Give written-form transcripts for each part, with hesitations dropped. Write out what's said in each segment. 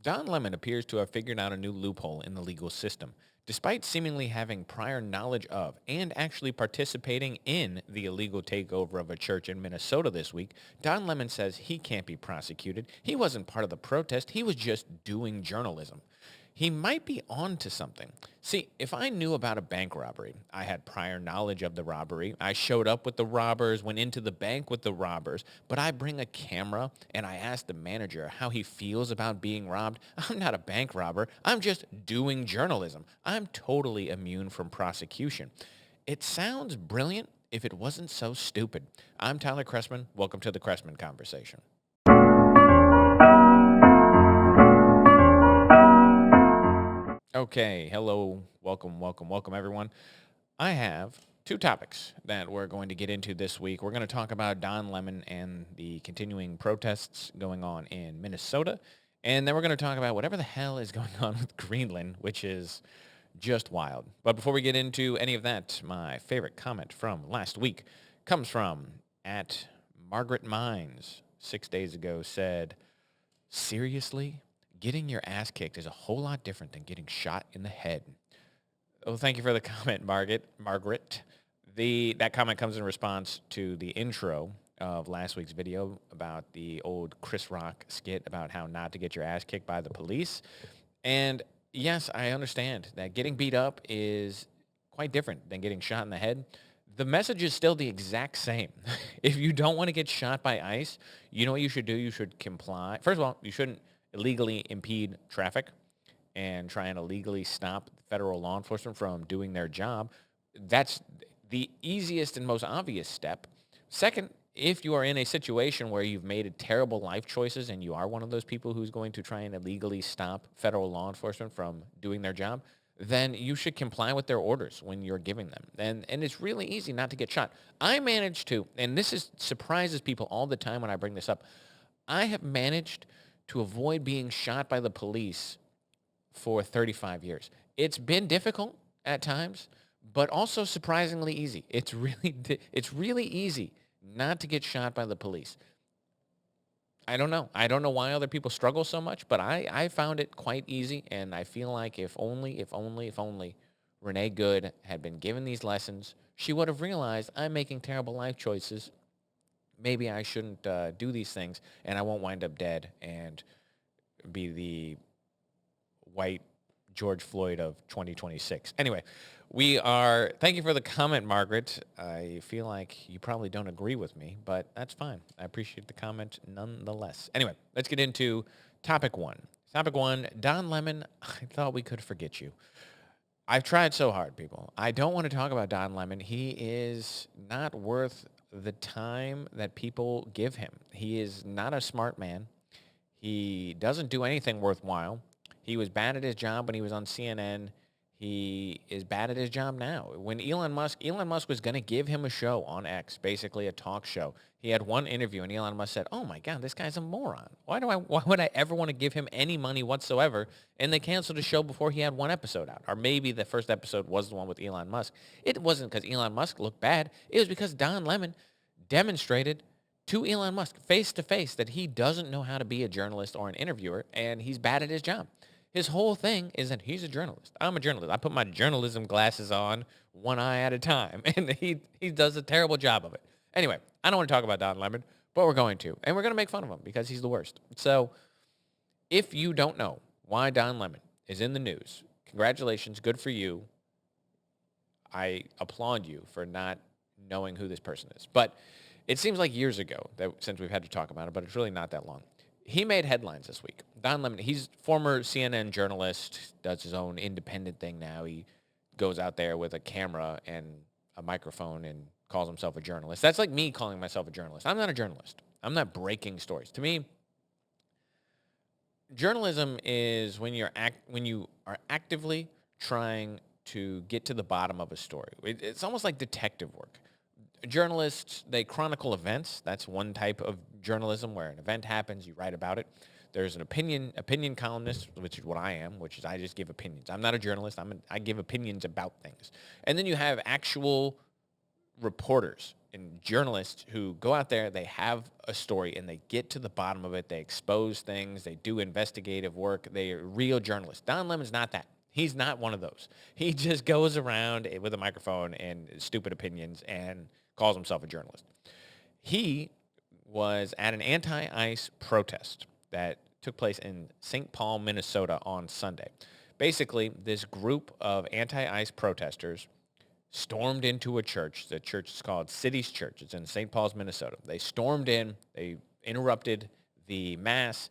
Don Lemon appears to have figured out a new loophole in the legal system. Despite seemingly having prior knowledge of and actually participating in the illegal takeover of a church in Minnesota this week, Don Lemon says he can't be prosecuted. He wasn't part of the protest. He was just doing journalism. He might be on to something. See, if I knew about a bank robbery, I had prior knowledge of the robbery, I showed up with the robbers, went into the bank with the robbers, but I bring a camera and I ask the manager how he feels about being robbed, I'm not a bank robber. I'm just doing journalism. I'm totally immune from prosecution. It sounds brilliant if it wasn't so stupid. I'm Tyler Chrestman. Welcome to the Chrestman Conversation. Okay, hello, welcome, everyone. I have two topics that we're going to get into this week. We're going to talk about Don Lemon and the continuing protests going on in Minnesota, and then we're going to talk about whatever the hell is going on with Greenland, which is just wild. But before we get into any of that, my favorite comment from last week comes from at Margaret Mines 6 days ago said, seriously? Getting your ass kicked is a whole lot different than getting shot in the head. Oh, thank you for the comment, Margaret. That comment comes in response to the intro of last week's video about the old Chris Rock skit about how not to get your ass kicked by the police. And yes, I understand that getting beat up is quite different than getting shot in the head. The message is still the exact same. If you don't want to get shot by ICE, you know what you should do? You should comply. First of all, you shouldn't illegally impede traffic and try and illegally stop federal law enforcement from doing their job. That's the easiest and most obvious step. Second, if you are in a situation where you've made terrible life choices and you are one of those people who's going to try and illegally stop federal law enforcement from doing their job, then you should comply with their orders when you're giving them. And it's really easy not to get shot. I managed to, and surprises people all the time when I bring this up, I have managed to avoid being shot by the police for 35 years. It's been difficult at times, but also surprisingly easy. It's really easy not to get shot by the police. I don't know. I don't know why other people struggle so much, but I found it quite easy, and I feel like if only Renee Good had been given these lessons, she would have realized I'm making terrible life choices. Maybe I shouldn't do these things, and I won't wind up dead and be the white George Floyd of 2026. Anyway, thank you for the comment, Margaret. I feel like you probably don't agree with me, but that's fine. I appreciate the comment nonetheless. Anyway, let's get into topic one. Topic one, Don Lemon, I thought we could forget you. I've tried so hard, people. I don't want to talk about Don Lemon. He is not worth the time that people give him. He is not a smart man. He doesn't do anything worthwhile. He was bad at his job when he was on CNN. He is bad at his job now. When Elon Musk was going to give him a show on X, basically a talk show. He had one interview and Elon Musk said, "Oh my God, this guy's a moron. Why would I ever want to give him any money whatsoever?" And they canceled the show before he had one episode out. Or maybe the first episode was the one with Elon Musk. It wasn't because Elon Musk looked bad. It was because Don Lemon demonstrated to Elon Musk face to face that he doesn't know how to be a journalist or an interviewer, and he's bad at his job. His whole thing is that he's a journalist. I'm a journalist. I put my journalism glasses on one eye at a time, and he does a terrible job of it. Anyway, I don't want to talk about Don Lemon, but we're going to. And we're going to make fun of him because he's the worst. So if you don't know why Don Lemon is in the news, congratulations, good for you. I applaud you for not knowing who this person is. But it seems like years ago since we've had to talk about it, but it's really not that long. He made headlines this week. Don Lemon, he's former CNN journalist, does his own independent thing now. He goes out there with a camera and a microphone and calls himself a journalist. That's like me calling myself a journalist. I'm not a journalist. I'm not breaking stories. To me, journalism is when you are actively trying to get to the bottom of a story. It's almost like detective work. Journalists, they chronicle events. That's one type of journalism where an event happens, you write about it. There's an opinion columnist, which is what I am, which is I just give opinions. I'm not a journalist. I give opinions about things. And then you have actual reporters and journalists who go out there, they have a story and they get to the bottom of it. They expose things. They do investigative work. They are real journalists. Don Lemon's not that. He's not one of those. He just goes around with a microphone and stupid opinions and calls himself a journalist. He was at an anti-ICE protest that took place in St. Paul, Minnesota on Sunday. Basically, this group of anti-ICE protesters stormed into a church. The church is called City's Church. It's in St. Paul's, Minnesota. They stormed in. They interrupted the mass.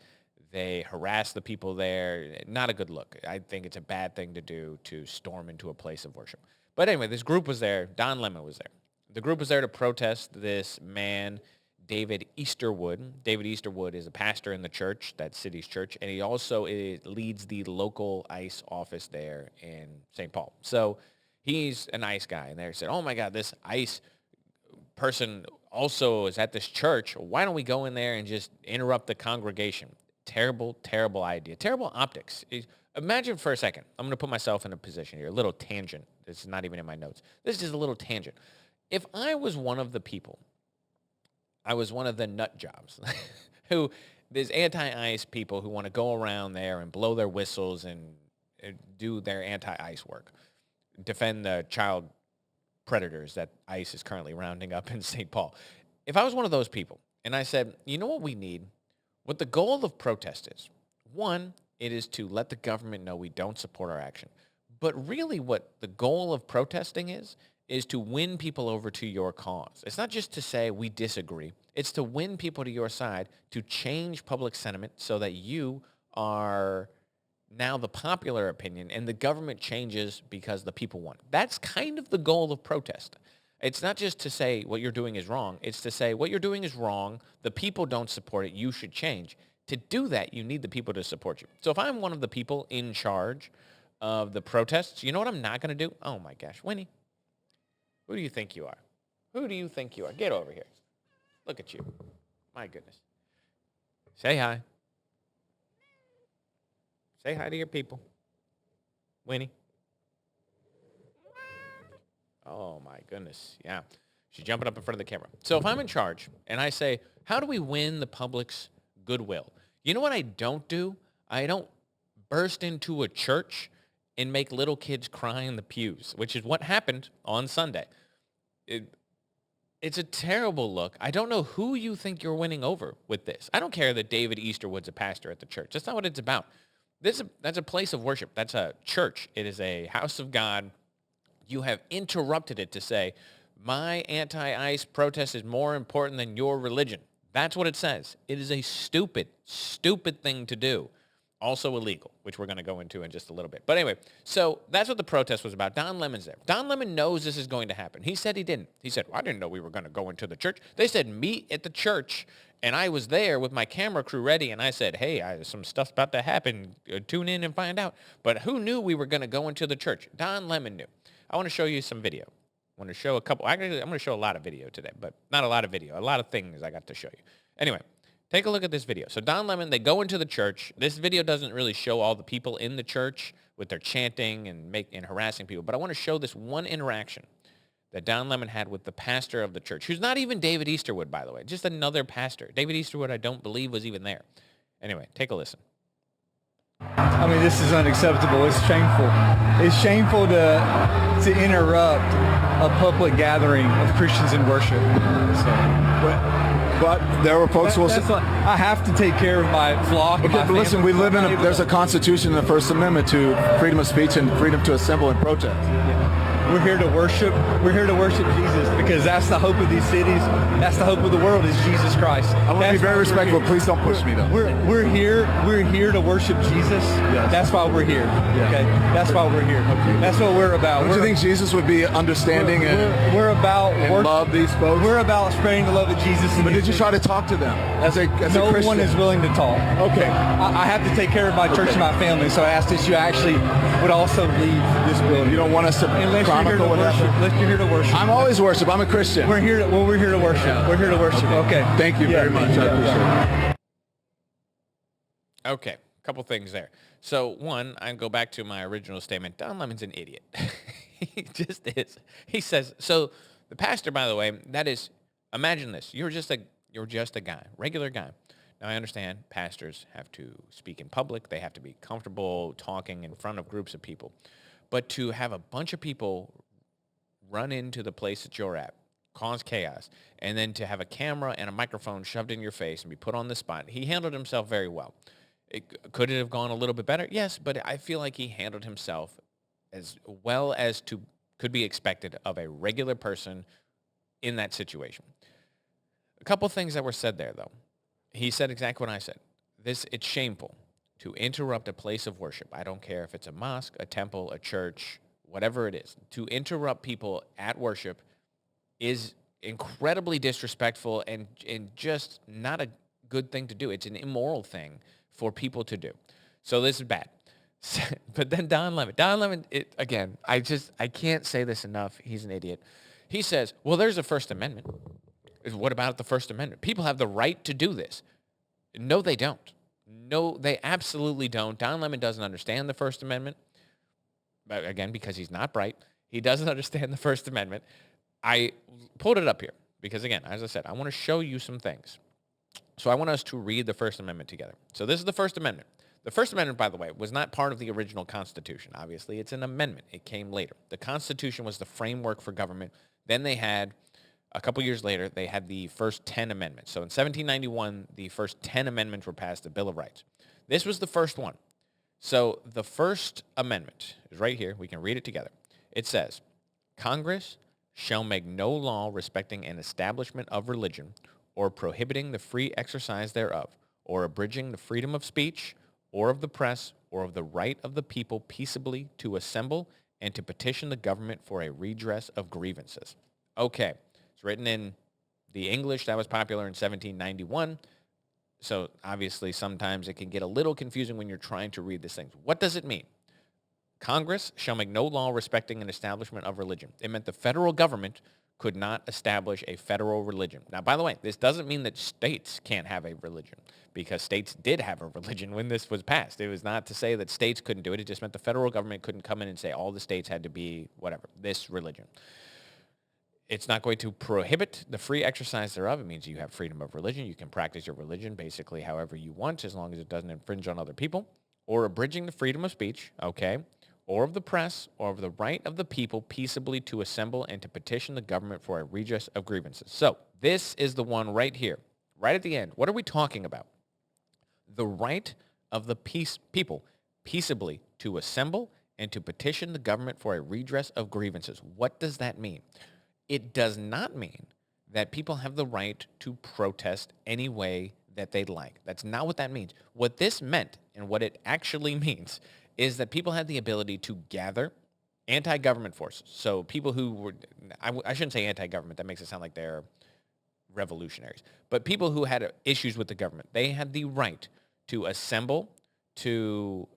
They harassed the people there. Not a good look. I think it's a bad thing to do, to storm into a place of worship. But anyway, this group was there. Don Lemon was there. The group was there to protest this man, David Easterwood. David Easterwood is a pastor in the church, that City's Church, and he also leads the local ICE office there in St. Paul. So he's a nice guy. And they said, oh, my God, this ICE person also is at this church. Why don't we go in there and just interrupt the congregation? Terrible, terrible idea. Terrible optics. Imagine for a second. I'm going to put myself in a position here. A little tangent. This is not even in my notes. This is just a little tangent. If I was one of the people, I was one of the nut jobs who, there's anti-ICE people who want to go around there and blow their whistles and do their anti-ICE work, defend the child predators that ICE is currently rounding up in St. Paul. If I was one of those people and I said, you know what we need? What the goal of protest is, one, it is to let the government know we don't support our action. But really what the goal of protesting is to win people over to your cause. It's not just to say we disagree. It's to win people to your side, to change public sentiment so that you are now the popular opinion and the government changes because the people want it. That's kind of the goal of protest. It's not just to say what you're doing is wrong. It's to say what you're doing is wrong. The people don't support it. You should change. To do that, you need the people to support you. So if I'm one of the people in charge of the protests, you know what I'm not going to do? Oh, my gosh. Winnie, who do you think you are? Who do you think you are? Get over here. Look at you. My goodness. Say hi. Say hi to your people. Winnie. Oh, my goodness. Yeah. She's jumping up in front of the camera. So if I'm in charge and I say, how do we win the public's goodwill? You know what I don't do? I don't burst into a church and make little kids cry in the pews, which is what happened on Sunday. It's a terrible look. I don't know who you think you're winning over with this. I don't care that David Easterwood's a pastor at the church. That's not what it's about. That's a place of worship. That's a church. It is a house of God. You have interrupted it to say, my anti-ICE protest is more important than your religion. That's what it says. It is a stupid, stupid thing to do. Also illegal, which we're going to go into in just a little bit. But anyway, so that's what the protest was about. Don Lemon's there. Don Lemon knows this is going to happen. He said he didn't. He said, well, I didn't know we were going to go into the church. They said meet at the church, and I was there with my camera crew ready, and I said, hey, some stuff's about to happen. Tune in and find out. But who knew we were going to go into the church? Don Lemon knew. I want to show you some video. I want to show a couple. Actually, I'm going to show a lot of video today, but not a lot of video. A lot of things I got to show you. Anyway, take a look at this video. So Don Lemon, they go into the church. This video doesn't really show all the people in the church with their chanting and harassing people, but I want to show this one interaction that Don Lemon had with the pastor of the church, who's not even David Easterwood, by the way, just another pastor. David Easterwood, I don't believe, was even there. Anyway, take a listen. I mean, this is unacceptable. It's shameful. It's shameful to interrupt a public gathering of Christians in worship. But there were folks who will say, I have to take care of my flock. okay, but listen, we live there's a constitution in the First Amendment to freedom of speech and freedom to assemble and protest. We're here to worship. We're here to worship Jesus because that's the hope of these cities. That's the hope of the world is Jesus Christ. I want to be very respectful. Please don't push me, though. We're here to worship Jesus. Yes. That's why we're here. Yes. Okay, that's why we're here. Okay. That's what we're about. Don't you think Jesus would be understanding we're about and love these folks? We're about spreading the love of Jesus. But did you try to talk to them as a Christian? No one is willing to talk. Okay. I have to take care of my church and my family, so I asked that you actually would also leave this building. You don't want us to chronicle what happened? Unless you're here to worship. I'm always worship. I'm a Christian. We're here to worship. Yeah. We're here to worship. Okay. Thank you very much. I appreciate it. Okay, a couple things there. So one, I go back to my original statement. Don Lemon's an idiot. He just is. He says, so The pastor, by the way, that is, imagine this. You're just a guy, regular guy. Now, I understand pastors have to speak in public. They have to be comfortable talking in front of groups of people. But to have a bunch of people run into the place that you're at, cause chaos, and then to have a camera and a microphone shoved in your face and be put on the spot, he handled himself very well. Could it have gone a little bit better? Yes, but I feel like he handled himself as well as could be expected of a regular person in that situation. A couple things that were said there, though. He said exactly what I said. It's shameful to interrupt a place of worship. I don't care if it's a mosque, a temple, a church, whatever it is. To interrupt people at worship is incredibly disrespectful and just not a good thing to do. It's an immoral thing for people to do. So this is bad. But then Don Lemon, again, I can't say this enough. He's an idiot. He says, well, there's a First Amendment. What about the First Amendment? People have the right to do this. No, they don't. No, they absolutely don't. Don Lemon doesn't understand the First Amendment. But again, because he's not bright. He doesn't understand the First Amendment. I pulled it up here because, again, as I said, I want to show you some things. So I want us to read the First Amendment together. So this is the First Amendment. The First Amendment, by the way, was not part of the original Constitution. Obviously, it's an amendment. It came later. The Constitution was the framework for government. Then they had, a couple years later, they had the first 10 amendments. So in 1791, the first 10 amendments were passed, the Bill of Rights. This was the first one. So the First Amendment is right here. We can read it together. It says, Congress shall make no law respecting an establishment of religion or prohibiting the free exercise thereof, or abridging the freedom of speech, or of the press, or of the right of the people peaceably to assemble and to petition the government for a redress of grievances. Okay, it's written in the English that was popular in 1791. So obviously sometimes it can get a little confusing when you're trying to read these things. What does it mean? Congress shall make no law respecting an establishment of religion. It meant the federal government could not establish a federal religion. Now, by the way, this doesn't mean that states can't have a religion, because states did have a religion when this was passed. It was not to say that states couldn't do it. It just meant the federal government couldn't come in and say all the states had to be whatever, this religion. It's not going to prohibit the free exercise thereof. It means you have freedom of religion. You can practice your religion basically however you want, as long as it doesn't infringe on other people. Or abridging the freedom of speech, okay, or of the press, or of the right of the people peaceably to assemble and to petition the government for a redress of grievances. So this is the one right here, right at the end. What are we talking about? The right of the people peaceably to assemble and to petition the government for a redress of grievances. What does that mean? It does not mean that people have the right to protest any way that they'd like. That's not what that means. What this meant and what it actually means is that people had the ability to gather anti-government forces. So people who were, I shouldn't say anti-government, that makes it sound like they're revolutionaries, but people who had issues with the government, they had the right to assemble, to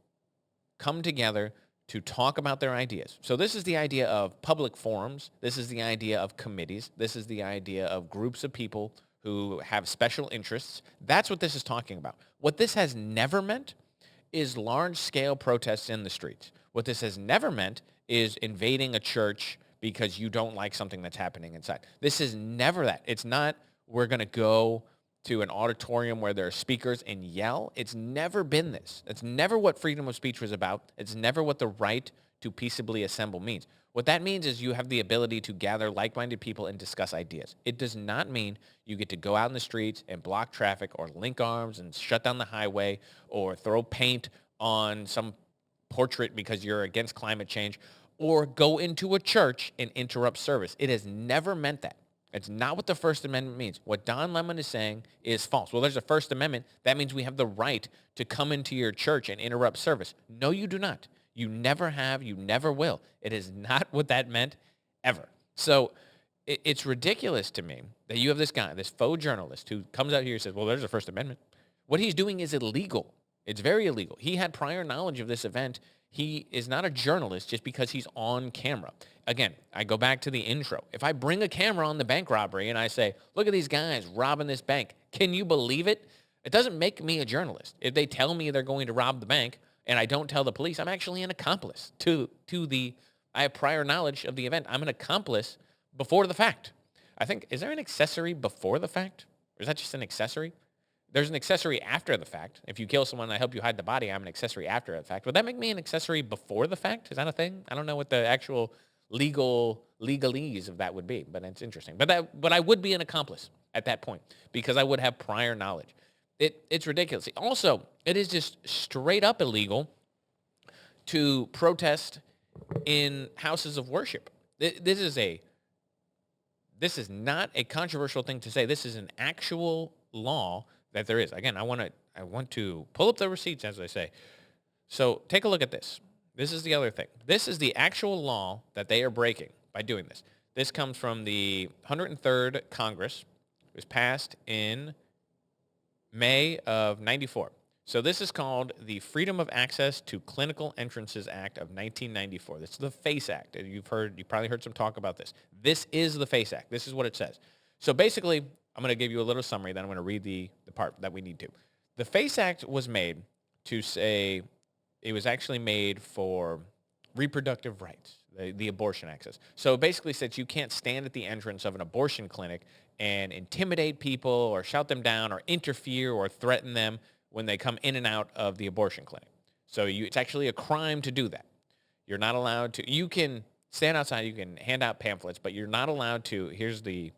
come together, to talk about their ideas. So this is the idea of public forums. This is the idea of committees. This is the idea of groups of people who have special interests. That's what this is talking about. What this has never meant is large-scale protests in the streets. What this has never meant is invading a church because you don't like something that's happening inside. This is never that. It's not we're going to go to an auditorium where there are speakers and yell. It's never been this. It's never what freedom of speech was about. It's never what the right to peaceably assemble means. What that means is you have the ability to gather like-minded people and discuss ideas. It does not mean you get to go out in the streets and block traffic or link arms and shut down the highway or throw paint on some portrait because you're against climate change or go into a church and interrupt service. It has never meant that. It's not what the First Amendment means. What Don Lemon is saying is false. Well, there's a First Amendment. That means we have the right to come into your church and interrupt service. No, you do not. You never have. You never will. It is not what that meant ever. So it's ridiculous to me that you have this guy, this faux journalist who comes out here and says, well, there's a First Amendment. What he's doing is illegal. It's very illegal. He had prior knowledge of this event. He is not a journalist just because he's on camera. Again, I go back to the intro. If I bring a camera on the bank robbery and I say, look at these guys robbing this bank, can you believe it? It doesn't make me a journalist. If they tell me they're going to rob the bank and I don't tell the police, I'm actually an accomplice to the, I have prior knowledge of the event. I'm an accomplice, before the fact. I think, is there an accessory before the fact? Or is that just an accessory? There's an accessory after the fact. If you kill someone and I help you hide the body, I'm an accessory after the fact. Would that make me an accessory before the fact? Is that a thing? I don't know what the actual legalese of that would be, but it's interesting. But I would be an accomplice at that point because I would have prior knowledge. It's ridiculous. Also, it is just straight up illegal to protest in houses of worship. This is not a controversial thing to say. This is an actual law that there is. Again, I want to pull up the receipts, as I say. So take a look at this. This is the other thing. This is the actual law that they are breaking by doing this. This comes from the 103rd Congress. It was passed in May of 94. So this is called the Freedom of Access to Clinical Entrances Act of 1994. This is the FACE Act. You probably heard some talk about this. This is the FACE Act. This is what it says. So basically, I'm going to give you a little summary, then I'm going to read the part that we need to. The FACE Act was made to say, it was actually made for reproductive rights, the abortion access. So it basically says you can't stand at the entrance of an abortion clinic and intimidate people or shout them down or interfere or threaten them when they come in and out of the abortion clinic. So it's actually a crime to do that. You're not allowed to. You can stand outside, you can hand out pamphlets, but you're not allowed to. Here's the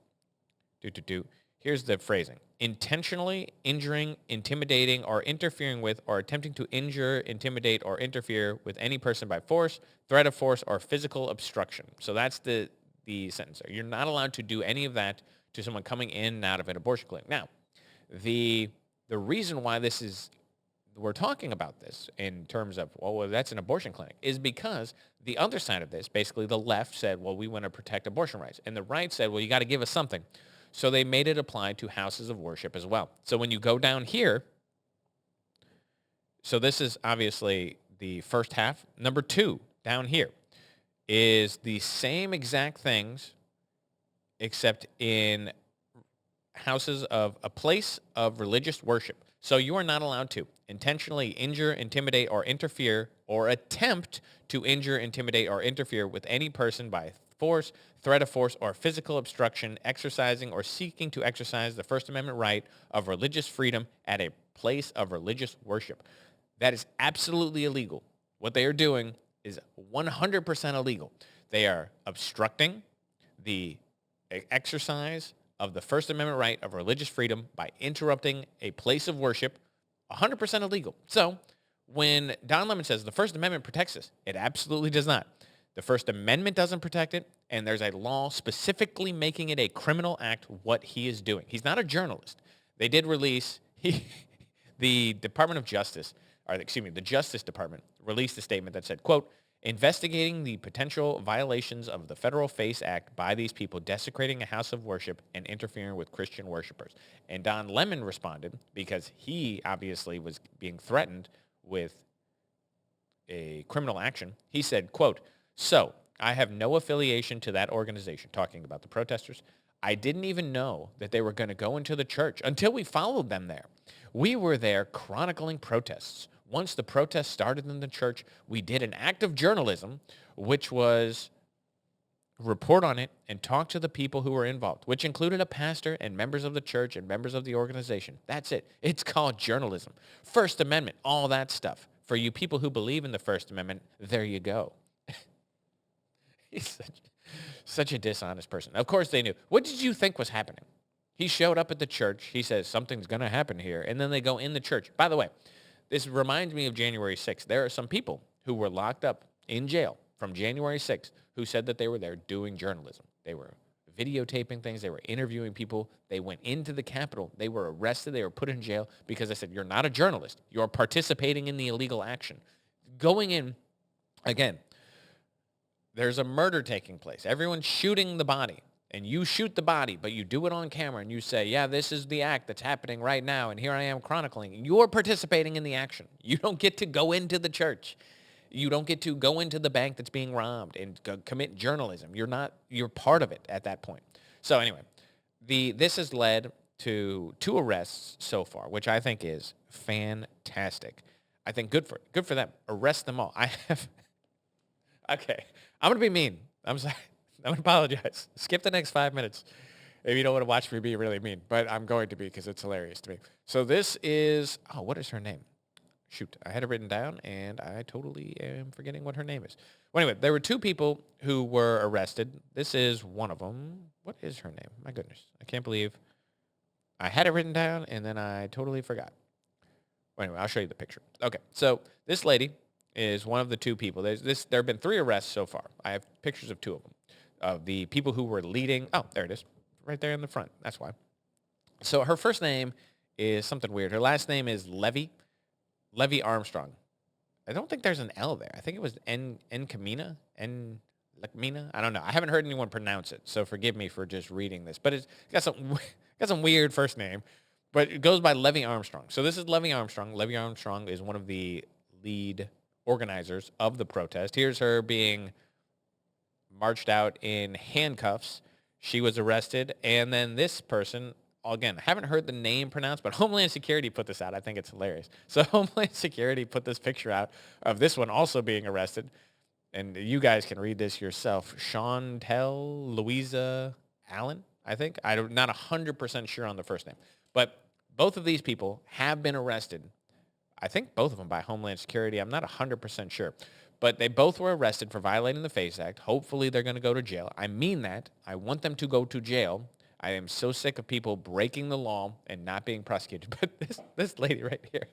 phrasing. Intentionally injuring, intimidating, or interfering with, or attempting to injure, intimidate, or interfere with any person by force, threat of force, or physical obstruction. So that's the sentence there. You're not allowed to do any of that to someone coming in and out of an abortion clinic. Now, the reason why we're talking about this in terms of, well, that's an abortion clinic, is because the other side of this, basically the left said, well, we want to protect abortion rights. And the right said, well, you got to give us something. So they made it apply to houses of worship as well. So when you go down here, so this is obviously the first half. Number 2, down here, is the same exact things, except in houses of a place of religious worship. So you are not allowed to intentionally injure, intimidate, or interfere, or attempt to injure, intimidate, or interfere with any person by force, threat of force, or physical obstruction, exercising or seeking to exercise the First Amendment right of religious freedom at a place of religious worship. That is absolutely illegal. What they are doing is 100% illegal. They are obstructing the exercise of the First Amendment right of religious freedom by interrupting a place of worship. 100% illegal. So when Don Lemon says the First Amendment protects us, it absolutely does not. The First Amendment doesn't protect it, and there's a law specifically making it a criminal act what he is doing. He's not a journalist. They did release, the Department of Justice, the Justice Department released a statement that said, quote, investigating the potential violations of the Federal FACE Act by these people desecrating a house of worship and interfering with Christian worshipers. And Don Lemon responded because he obviously was being threatened with a criminal action. He said, quote, so I have no affiliation to that organization, talking about the protesters. I didn't even know that they were going to go into the church until we followed them there. We were there chronicling protests. Once the protests started in the church, we did an act of journalism, which was report on it and talk to the people who were involved, which included a pastor and members of the church and members of the organization. That's it. It's called journalism. First Amendment, all that stuff. For you people who believe in the First Amendment, there you go. He's such a dishonest person. Of course they knew. What did you think was happening? He showed up at the church. He says, something's going to happen here. And then they go in the church. By the way, this reminds me of January 6th. There are some people who were locked up in jail from January 6th who said that they were there doing journalism. They were videotaping things. They were interviewing people. They went into the Capitol. They were arrested. They were put in jail because they said, you're not a journalist. You're participating in the illegal action. Going in, again, there's a murder taking place. Everyone's shooting the body. And you shoot the body, but you do it on camera, and you say, yeah, this is the act that's happening right now, and here I am chronicling. You're participating in the action. You don't get to go into the church. You don't get to go into the bank that's being robbed and commit journalism. You're part of it at that point. So anyway, this has led to 2 arrests so far, which I think is fantastic. I think good for them. Arrest them all. Okay, I'm going to be mean. I'm sorry. I'm going to apologize. Skip the next 5 minutes if you don't want to watch me be really mean. But I'm going to be because it's hilarious to me. So this is, what is her name? Shoot, I had it written down, and I totally am forgetting what her name is. Well, anyway, there were two people who were arrested. This is one of them. What is her name? My goodness. I can't believe I had it written down, and then I totally forgot. Well, anyway, I'll show you the picture. Okay, so this lady is one of the two people. There have been 3 arrests so far. I have pictures of 2 of them, of the people who were leading. Oh, there it is, right there in the front. That's why. So her first name is something weird. Her last name is Levy Armstrong. I don't think there's an L there. I think it was Encamina. I don't know. I haven't heard anyone pronounce it, so forgive me for just reading this. But it's got some weird first name. But it goes by Levy Armstrong. So this is Levy Armstrong. Levy Armstrong is one of the lead organizers of the protest. Here's her being marched out in handcuffs. She was arrested. And then this person, again, haven't heard the name pronounced, but Homeland Security put this out. I think it's hilarious. So Homeland Security put this picture out of this one also being arrested. And you guys can read this yourself. Chantel Louisa Allen, I think. I'm not 100% sure on the first name. But both of these people have been arrested. I think both of them by Homeland Security. I'm not 100% sure. But they both were arrested for violating the FACE Act. Hopefully they're going to go to jail. I mean that. I want them to go to jail. I am so sick of people breaking the law and not being prosecuted. But this lady right here,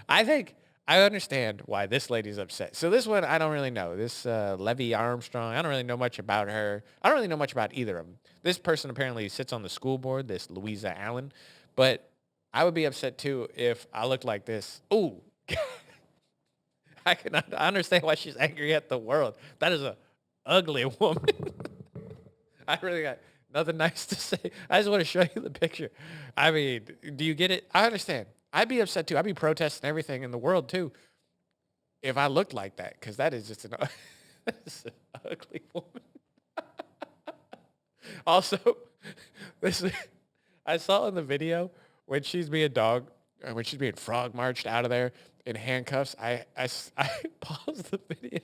I understand why this lady's upset. So this one, I don't really know. This Levy Armstrong, I don't really know much about her. I don't really know much about either of them. This person apparently sits on the school board, this Louisa Allen. But I would be upset, too, if I looked like this. Ooh. I understand why she's angry at the world. That is a ugly woman. I really got nothing nice to say. I just want to show you the picture. I mean, do you get it? I understand. I'd be upset, too. I'd be protesting everything in the world, too, if I looked like that, because that is just an ugly woman. Also, I saw in the video when she's being frog marched out of there in handcuffs. I paused the video.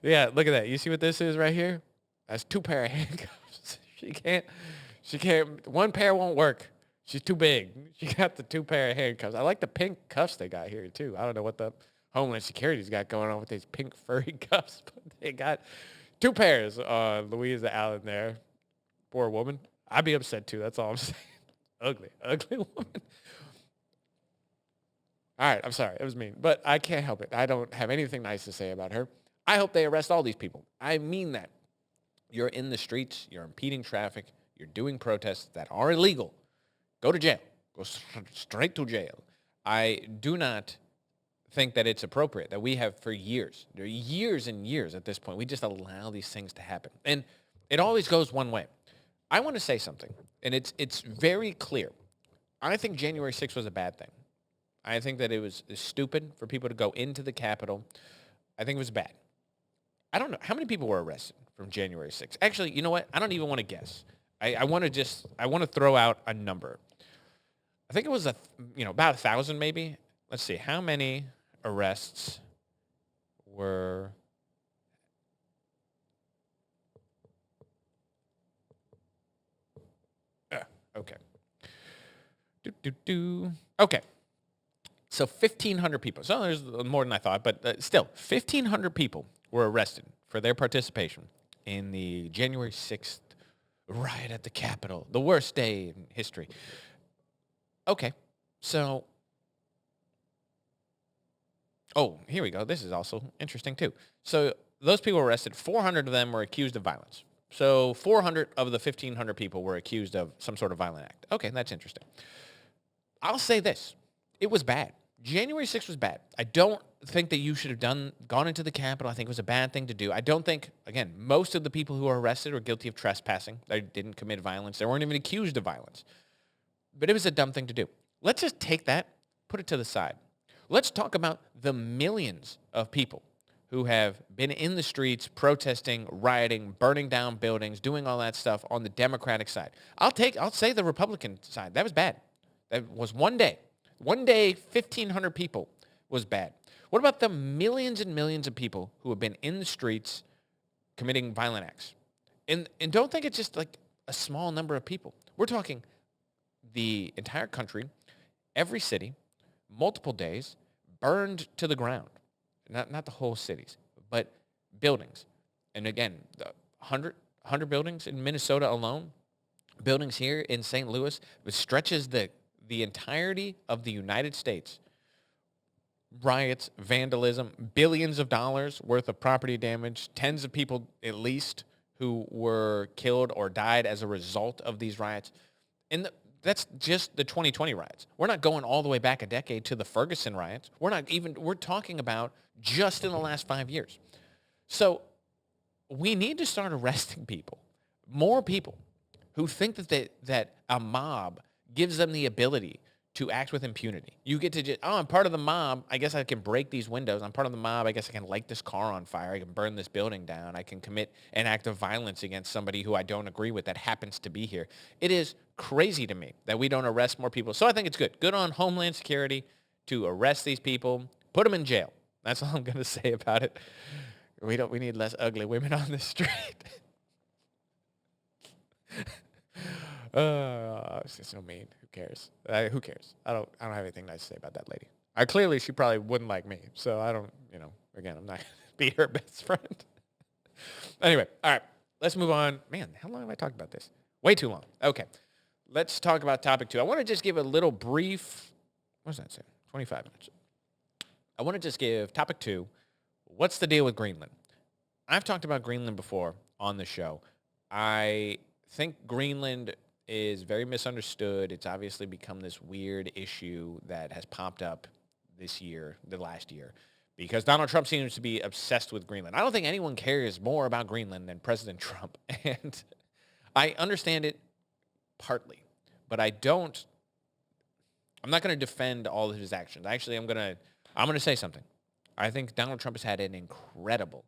Yeah, look at that. You see what this is right here? That's 2 pair of handcuffs. She can't, one pair won't work. She's too big. She got the 2 pair of handcuffs. I like the pink cuffs they got here too. I don't know what the Homeland Security's got going on with these pink furry cuffs, but they got 2 pairs on Louisa Allen there. Poor woman. I'd be upset too. That's all I'm saying. Ugly woman. All right, I'm sorry. It was mean. But I can't help it. I don't have anything nice to say about her. I hope they arrest all these people. I mean that. You're in the streets. You're impeding traffic. You're doing protests that are illegal. Go to jail. Go straight to jail. I do not think that it's appropriate that we have for years and years at this point, we just allow these things to happen. And it always goes one way. I want to say something, and it's very clear. I think January 6th was a bad thing. I think that it was stupid for people to go into the Capitol. I think it was bad. I don't know. How many people were arrested from January 6th? Actually, you know what? I don't even want to guess. I want to throw out a number. I think it was about 1,000 maybe. Let's see. How many arrests were... Okay. Okay. So 1,500 people. So there's more than I thought, but still, 1,500 people were arrested for their participation in the January 6th riot at the Capitol, the worst day in history. Okay. So, here we go. This is also interesting, too. So those people were arrested. 400 of them were accused of violence. So 400 of the 1,500 people were accused of some sort of violent act. Okay, that's interesting. I'll say this. It was bad. January 6th was bad. I don't think that you should have gone into the Capitol. I think it was a bad thing to do. I don't think, again, most of the people who were arrested were guilty of trespassing. They didn't commit violence. They weren't even accused of violence. But it was a dumb thing to do. Let's just take that, put it to the side. Let's talk about the millions of people who have been in the streets protesting, rioting, burning down buildings, doing all that stuff on the Democratic side. I'll say the Republican side. That was bad. That was one day. One day, 1,500 people was bad. What about the millions and millions of people who have been in the streets committing violent acts? And don't think it's just like a small number of people. We're talking the entire country, every city, multiple days, burned to the ground. Not the whole cities, but buildings. And again, the 100 buildings in Minnesota alone, buildings here in St. Louis, which stretches the entirety of the United States. Riots, vandalism, billions of dollars worth of property damage, tens of people at least who were killed or died as a result of these riots. And that's just the 2020 riots. We're not going all the way back a decade to the Ferguson riots. We're talking about just in the last 5 years. So we need to start arresting people, more people who think that a mob gives them the ability to act with impunity. You get to just, I'm part of the mob. I guess I can break these windows. I'm part of the mob. I guess I can light this car on fire. I can burn this building down. I can commit an act of violence against somebody who I don't agree with that happens to be here. It is crazy to me that we don't arrest more people. So I think it's good. Good on Homeland Security to arrest these people, put them in jail. That's all I'm going to say about it. We need less ugly women on the street. It's so mean. Who cares? Who cares? I don't have anything nice to say about that lady. Clearly she probably wouldn't like me. So I don't, again, I'm not going to be her best friend. Anyway, all right, let's move on. Man, how long have I talked about this? Way too long. Okay, let's talk about topic 2. I want to just give a little brief, what does that say? 25 minutes. I want to just give topic 2. What's the deal with Greenland? I've talked about Greenland before on the show. I think Greenland is very misunderstood. It's obviously become this weird issue that has popped up the last year, because Donald Trump seems to be obsessed with Greenland. I don't think anyone cares more about Greenland than President Trump. And I understand it partly, but I'm not going to defend all of his actions. Actually, I'm going to say something. I think Donald Trump has had an incredible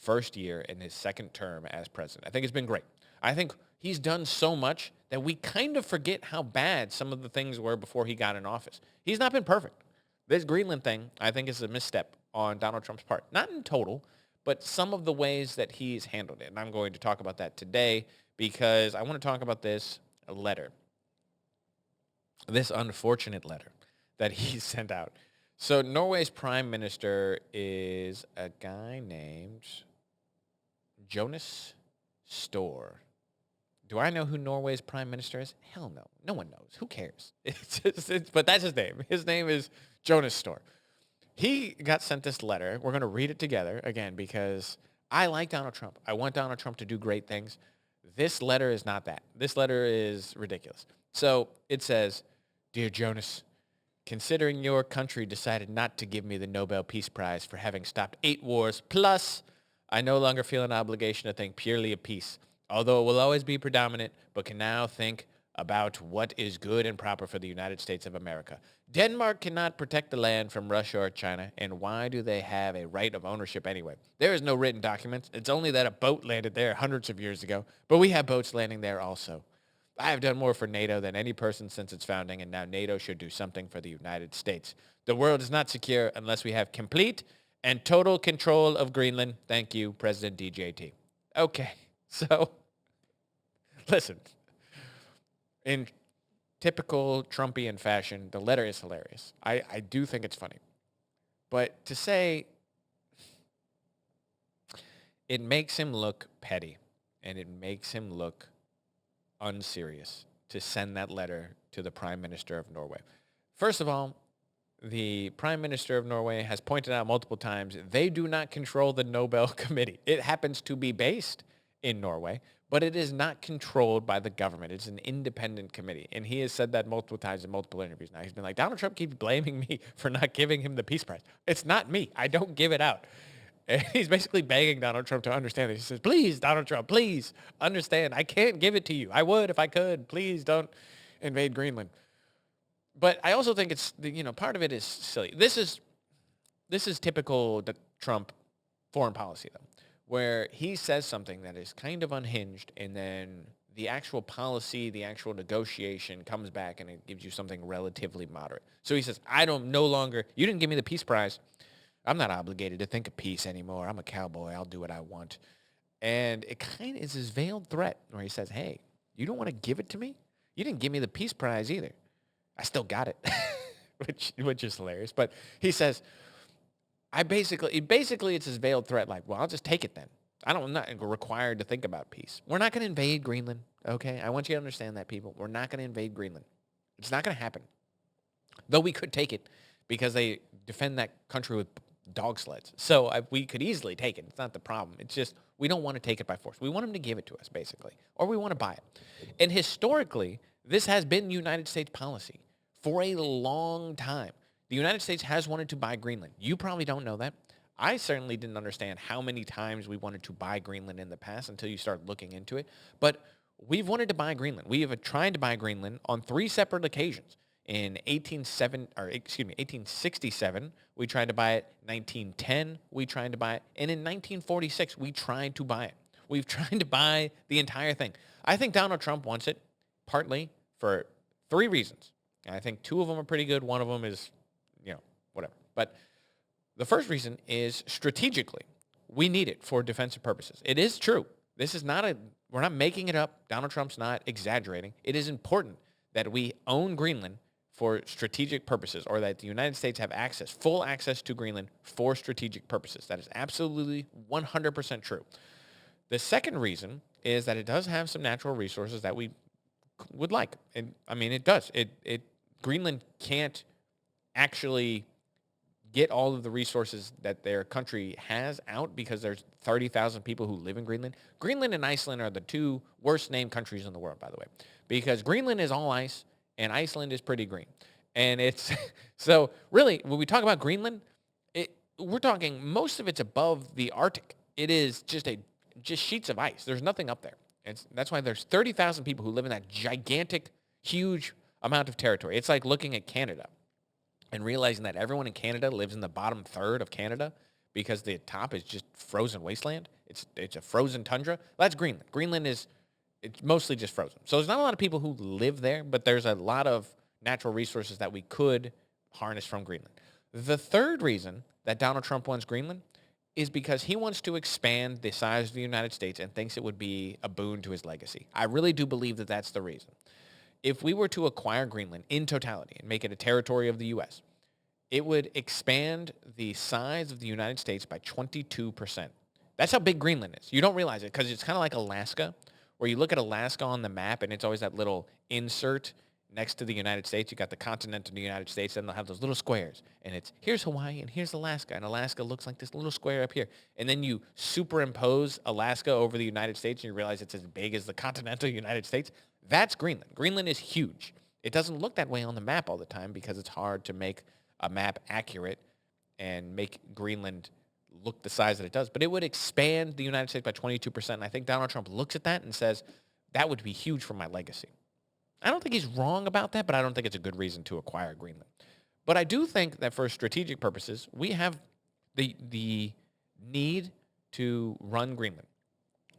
first year in his second term as president. I think it's been great. I think he's done so much that we kind of forget how bad some of the things were before he got in office. He's not been perfect. This Greenland thing, I think, is a misstep on Donald Trump's part. Not in total, but some of the ways that he's handled it. And I'm going to talk about that today because I want to talk about this letter, this unfortunate letter that he sent out. So Norway's prime minister is a guy named Jonas Store. Do I know who Norway's prime minister is? Hell no. No one knows. Who cares? But that's his name. His name is Jonas Store. He got sent this letter. We're going to read it together, again, because I like Donald Trump. I want Donald Trump to do great things. This letter is not that. This letter is ridiculous. So it says, "Dear Jonas, considering your country decided not to give me the Nobel Peace Prize for having stopped 8 wars, plus I no longer feel an obligation to think purely of peace, although it will always be predominant, but can now think about what is good and proper for the United States of America. Denmark cannot protect the land from Russia or China, and why do they have a right of ownership anyway? There is no written document. It's only that a boat landed there hundreds of years ago, but we have boats landing there also. I have done more for NATO than any person since its founding, and now NATO should do something for the United States. The world is not secure unless we have complete and total control of Greenland. Thank you, President DJT." Okay, so listen. In typical Trumpian fashion, the letter is hilarious. I do think it's funny. But to say it makes him look petty and it makes him look unserious to send that letter to the Prime Minister of Norway. First of all, the Prime Minister of Norway has pointed out multiple times they do not control the Nobel Committee. It happens to be based in Norway, but it is not controlled by the government. It's an independent committee. And he has said that multiple times in multiple interviews now. He's been like, Donald Trump keeps blaming me for not giving him the Peace Prize. It's not me. I don't give it out. And he's basically begging Donald Trump to understand this. He says, please, Donald Trump, please understand. I can't give it to you. I would if I could. Please don't invade Greenland. But I also think it's, part of it is silly. This is typical Trump foreign policy, though, where he says something that is kind of unhinged, and then the actual policy, the actual negotiation comes back, and it gives you something relatively moderate. So he says, you didn't give me the Peace Prize. I'm not obligated to think of peace anymore. I'm a cowboy. I'll do what I want. And it kind of is his veiled threat where he says, hey, you don't want to give it to me? You didn't give me the peace prize either. I still got it, which is hilarious. But he says, basically it's his veiled threat. Like, well, I'll just take it then. I'm not required to think about peace. We're not going to invade Greenland, okay? I want you to understand that, people. We're not going to invade Greenland. It's not going to happen. Though we could take it because they defend that country with dog sleds. So we could easily take it. It's not the problem. It's just we don't want to take it by force. We want them to give it to us, basically. Or we want to buy it. And historically, this has been United States policy for a long time. The United States has wanted to buy Greenland. You probably don't know that. I certainly didn't understand how many times we wanted to buy Greenland in the past until you start looking into it. But we've wanted to buy Greenland. We have tried to buy Greenland on 3 separate occasions. In 1867, we tried to buy it. 1910, we tried to buy it. And in 1946, we tried to buy it. We've tried to buy the entire thing. I think Donald Trump wants it partly for 3 reasons. And I think 2 of them are pretty good. One of them is, whatever. But the first reason is strategically. We need it for defensive purposes. It is true. We're not making it up. Donald Trump's not exaggerating. It is important that we own Greenland for strategic purposes, or that the United States have full access to Greenland for strategic purposes. That is absolutely 100% true. The second reason is that it does have some natural resources that we would like. And I mean, it does. Greenland can't actually get all of the resources that their country has out because there's 30,000 people who live in Greenland. Greenland and Iceland are the 2 worst named countries in the world, by the way, because Greenland is all ice and Iceland is pretty green. And it's, so really, when we talk about Greenland, we're talking, most of it's above the Arctic. It is just sheets of ice. There's nothing up there. That's why there's 30,000 people who live in that gigantic, huge amount of territory. It's like looking at Canada and realizing that everyone in Canada lives in the bottom third of Canada because the top is just frozen wasteland. It's a frozen tundra. That's Greenland. Greenland it's mostly just frozen. So there's not a lot of people who live there, but there's a lot of natural resources that we could harness from Greenland. The third reason that Donald Trump wants Greenland is because he wants to expand the size of the United States and thinks it would be a boon to his legacy. I really do believe that that's the reason. If we were to acquire Greenland in totality and make it a territory of the U.S., it would expand the size of the United States by 22%. That's how big Greenland is. You don't realize it because it's kind of like Alaska, where you look at Alaska on the map and it's always that little insert next to the United States. You got the continent of the United States, and they'll have those little squares. And it's, here's Hawaii and here's Alaska. And Alaska looks like this little square up here. And then you superimpose Alaska over the United States and you realize it's as big as the continental United States. That's Greenland. Greenland is huge. It doesn't look that way on the map all the time because it's hard to make a map accurate and make Greenland look the size that it does. But it would expand the United States by 22%. And I think Donald Trump looks at that and says, that would be huge for my legacy. I don't think he's wrong about that, but I don't think it's a good reason to acquire Greenland. But I do think that for strategic purposes, we have the need to run Greenland.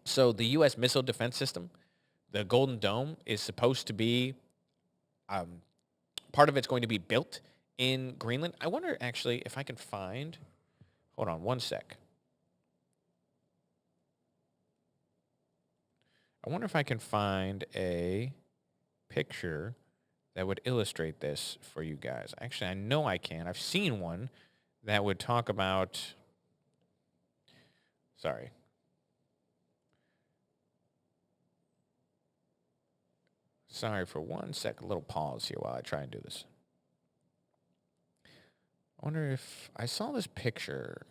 So the U.S. missile defense system, the Golden Dome, is supposed to be, part of it's going to be built in Greenland. I wonder, actually, if I can find, hold on one sec. I wonder if I can find a picture that would illustrate this for you guys. Actually, I know I can. I've seen one that would talk about, sorry. Sorry for one sec, a little pause here while I try and do this. I wonder if I saw this picture.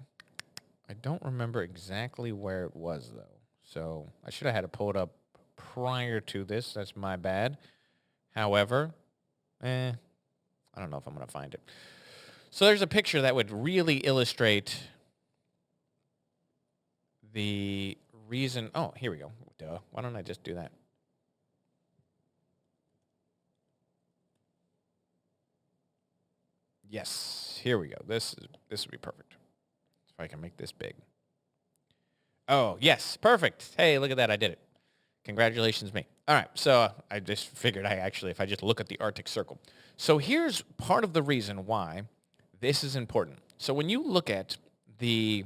I don't remember exactly where it was, though. So I should have had to pull it up prior to this. That's my bad. However, I don't know if I'm going to find it. So there's a picture that would really illustrate the reason. Oh, here we go. Duh. Why don't I just do that? Yes, here we go. This would be perfect. If I can make this big. Oh, yes, perfect. Hey, look at that. I did it. Congratulations, me. All right, so I just figured if I just look at the Arctic Circle. So here's part of the reason why this is important. So when you look at the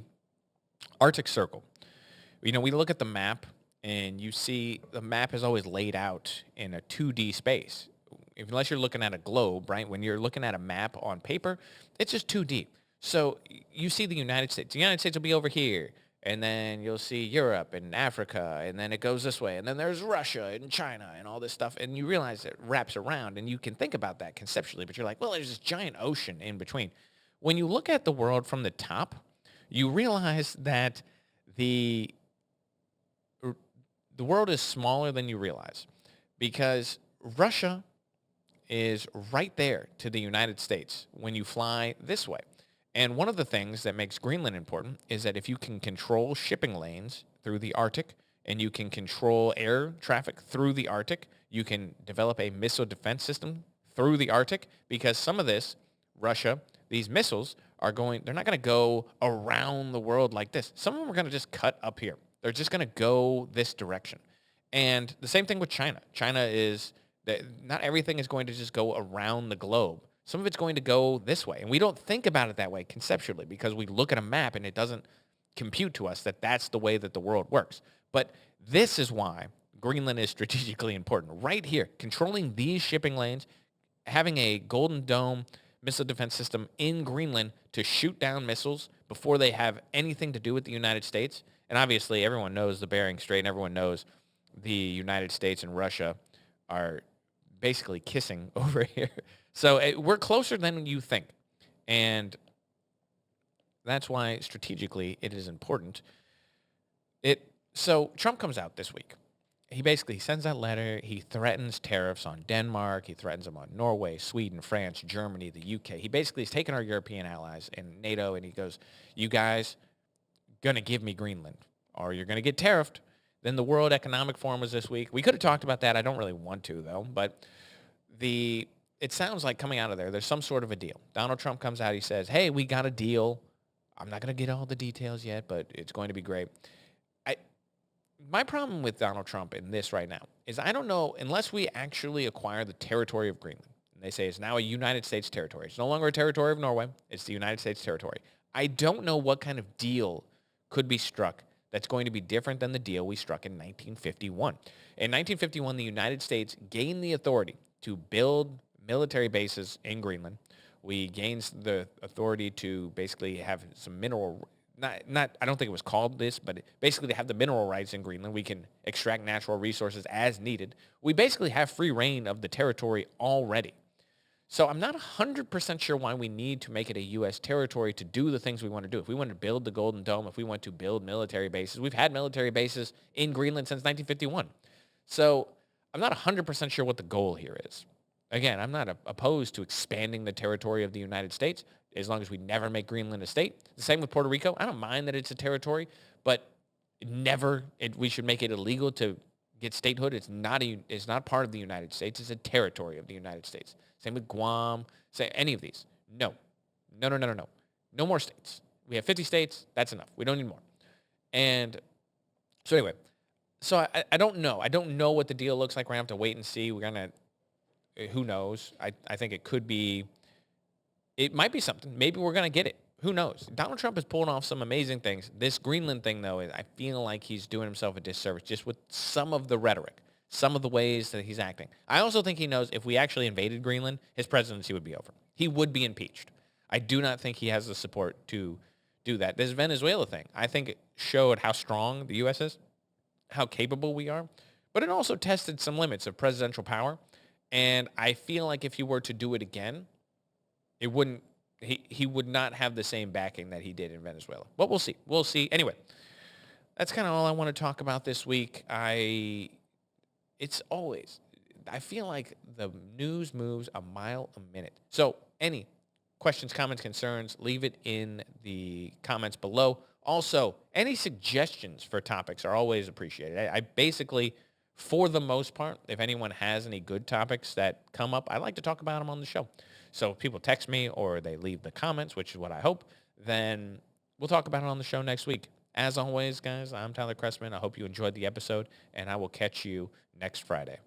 Arctic Circle, We look at the map, and you see the map is always laid out in a 2D space. Unless you're looking at a globe, right? When you're looking at a map on paper, it's just 2D. So you see the United States. The United States will be over here, and then you'll see Europe and Africa, and then it goes this way, and then there's Russia and China and all this stuff, and you realize it wraps around, and you can think about that conceptually, but you're like, well, there's this giant ocean in between. When you look at the world from the top, you realize that the world is smaller than you realize, because Russia is right there to the United States when you fly this way. And one of the things that makes Greenland important is that if you can control shipping lanes through the Arctic and you can control air traffic through the Arctic, you can develop a missile defense system through the Arctic, because some of this, Russia, these missiles they're not going to go around the world like this. Some of them are going to just cut up here. They're just going to go this direction. And the same thing with China. China is that not everything is going to just go around the globe. Some of it's going to go this way. And we don't think about it that way conceptually, because we look at a map and it doesn't compute to us that that's the way that the world works. But this is why Greenland is strategically important. Right here, controlling these shipping lanes, having a Golden Dome missile defense system in Greenland to shoot down missiles before they have anything to do with the United States. And obviously everyone knows the Bering Strait, and everyone knows the United States and Russia are basically kissing over here. So we're closer than you think. And that's why strategically it is important. So Trump comes out this week. He basically sends that letter. He threatens tariffs on Denmark. He threatens them on Norway, Sweden, France, Germany, the UK. He basically has taken our European allies and NATO, and he goes, you guys going to give me Greenland or you're going to get tariffed. Then the World Economic Forum was this week. We could have talked about that. I don't really want to, though. But it sounds like coming out of there's some sort of a deal. Donald Trump comes out. He says, hey, we got a deal. I'm not going to get all the details yet, but it's going to be great. My problem with Donald Trump in this right now is I don't know, unless we actually acquire the territory of Greenland. And they say it's now a United States territory. It's no longer a territory of Norway. It's the United States territory. I don't know what kind of deal could be struck that's going to be different than the deal we struck in 1951. In 1951, the United States gained the authority to build military bases in Greenland. We gained the authority to basically have some mineral, not I don't think it was called this, but basically to have the mineral rights in Greenland. We can extract natural resources as needed. We basically have free reign of the territory already. So I'm not 100% sure why we need to make it a U.S. territory to do the things we want to do. If we want to build the Golden Dome, if we want to build military bases, we've had military bases in Greenland since 1951. So I'm not 100% sure what the goal here is. Again, I'm not opposed to expanding the territory of the United States as long as we never make Greenland a state. The same with Puerto Rico. I don't mind that it's a territory, but we should make it illegal to get statehood. It's not part of the United States. It's a territory of the United States. Same with Guam. Say any of these. No. No more states. We have 50 states. That's enough. We don't need more. And so anyway, I don't know. I don't know what the deal looks like. We're going to have to wait and see. Who knows? I think it might be something. Maybe we're going to get it. Who knows? Donald Trump is pulling off some amazing things. This Greenland thing, though, I feel like he's doing himself a disservice just with some of the rhetoric, some of the ways that he's acting. I also think he knows if we actually invaded Greenland, his presidency would be over. He would be impeached. I do not think he has the support to do that. This Venezuela thing, I think it showed how strong the U.S. is, how capable we are, but it also tested some limits of presidential power. And I feel like if he were to do it again, he would not have the same backing that he did in Venezuela. But we'll see. We'll see. Anyway, that's kind of all I want to talk about this week. I feel like the news moves a mile a minute. So any questions, comments, concerns, leave it in the comments below. Also, any suggestions for topics are always appreciated. I basically, for the most part, if anyone has any good topics that come up, I like to talk about them on the show. So if people text me or they leave the comments, which is what I hope, then we'll talk about it on the show next week. As always, guys, I'm Tyler Chrestman. I hope you enjoyed the episode, and I will catch you next Friday.